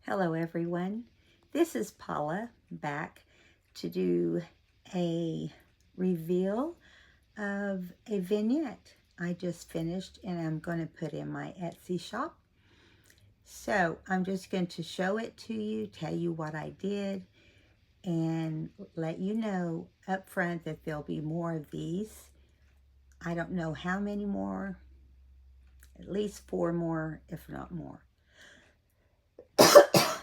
Hello everyone, this is Paula back to do a reveal of a vignette I just finished and I'm going to put in my Etsy shop. So I'm just going to show it to you, tell you what I did, and let you know up front that there'll be more of these. I don't know how many more, at least 4 more, if not more.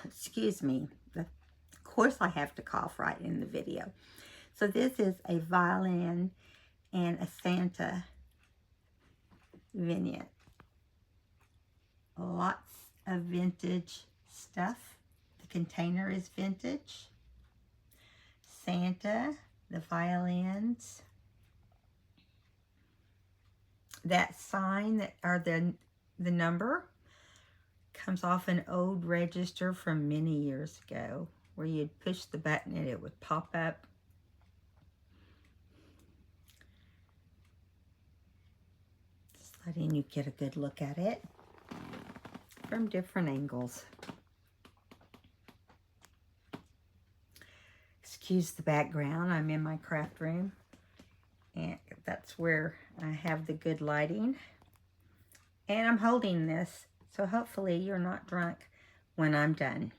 Excuse me. Of course I have to cough right in the video. So this is a violin and a Santa vignette. Lots of vintage stuff. The container is vintage. Santa, the violins. That sign that or the number comes off an old register from many years ago where you'd push the button and it would pop up. Just letting you get a good look at it from different angles. Excuse the background, I'm in my craft room and that's where I have the good lighting. And I'm holding this, so hopefully you're not drunk when I'm done.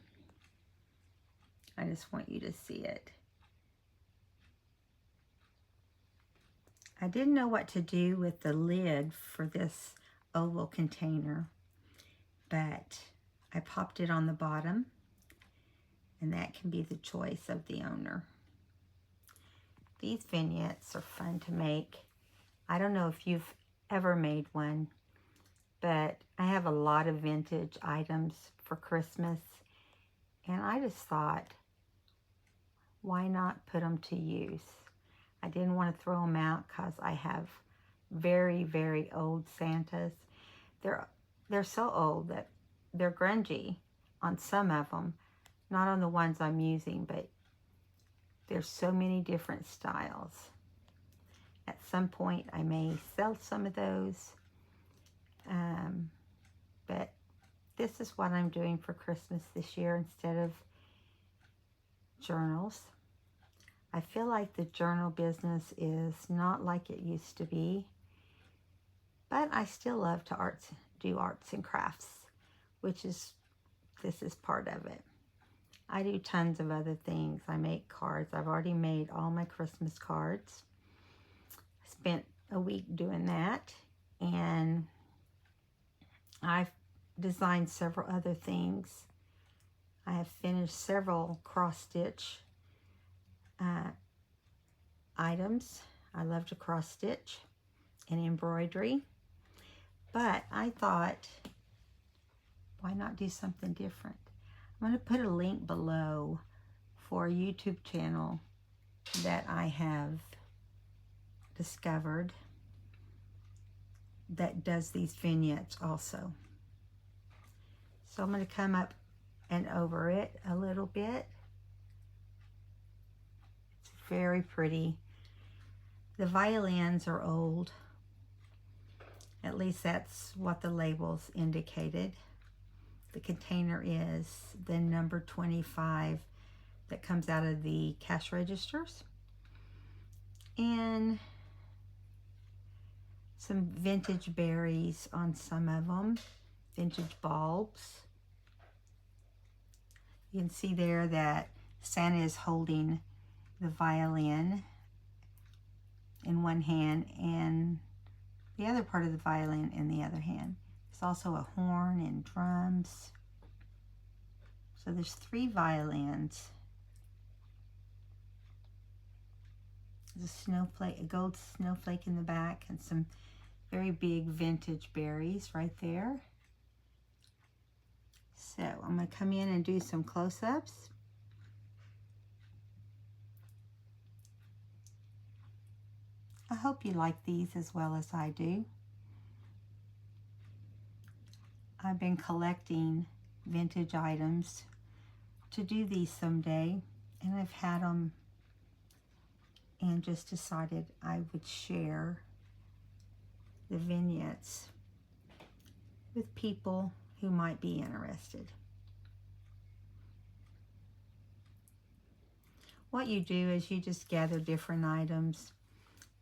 I just want you to see it. I didn't know what to do with the lid for this oval container, but I popped it on the bottom, and that can be the choice of the owner. These vignettes are fun to make. I don't know if you've ever made one, but I have a lot of vintage items for Christmas, and I just thought, why not put them to use? I didn't want to throw them out because I have very, very old Santas. They're so old that they're grungy on some of them, not on the ones I'm using, but there's so many different styles. At some point, I may sell some of those, but this is what I'm doing for Christmas this year instead of journals. I feel like the journal business is not like it used to be, but I still love to do arts and crafts, this is part of it. I do tons of other things. I make cards. I've already made all my Christmas cards. I spent a week doing that, and I've designed several other things. I have finished several cross-stitch items. I love to cross-stitch and embroidery, but I thought, why not do something different? I'm going to put a link below for a YouTube channel that I have discovered that does these vignettes also. So I'm going to come up and over it a little bit. It's very pretty. The violins are old. At least that's what the labels indicated. The container is the number 25 that comes out of the cash registers. And some vintage berries on some of them. Vintage bulbs. You can see there that Santa is holding the violin in one hand and the other part of the violin in the other hand. There's also a horn and drums. So there's 3 violins. There's a snowflake, a gold snowflake in the back, and some very big vintage berries right there. So I'm going to come in and do some close-ups. I hope you like these as well as I do. I've been collecting vintage items to do these someday, and I've had them and just decided I would share the vignettes with people who might be interested. what you do is you just gather different items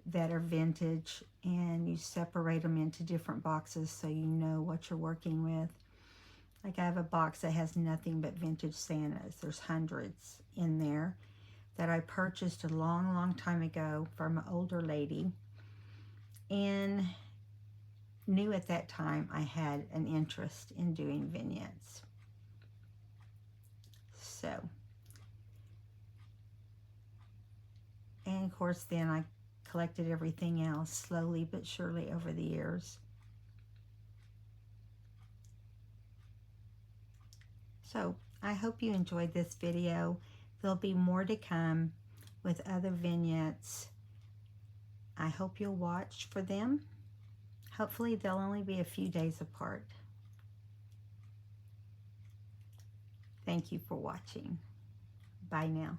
that are vintage and you separate them into different boxes so you know what you're working with. Like I have a box that has nothing but vintage Santas. There's hundreds in there that I purchased a long, long time ago from an older lady, and knew at that time I had an interest in doing vignettes. So, and of course then I collected everything else slowly but surely over the years. So I hope you enjoyed this video. There'll be more to come with other vignettes. I hope you'll watch for them. Hopefully they'll only be a few days apart. Thank you for watching. Bye now.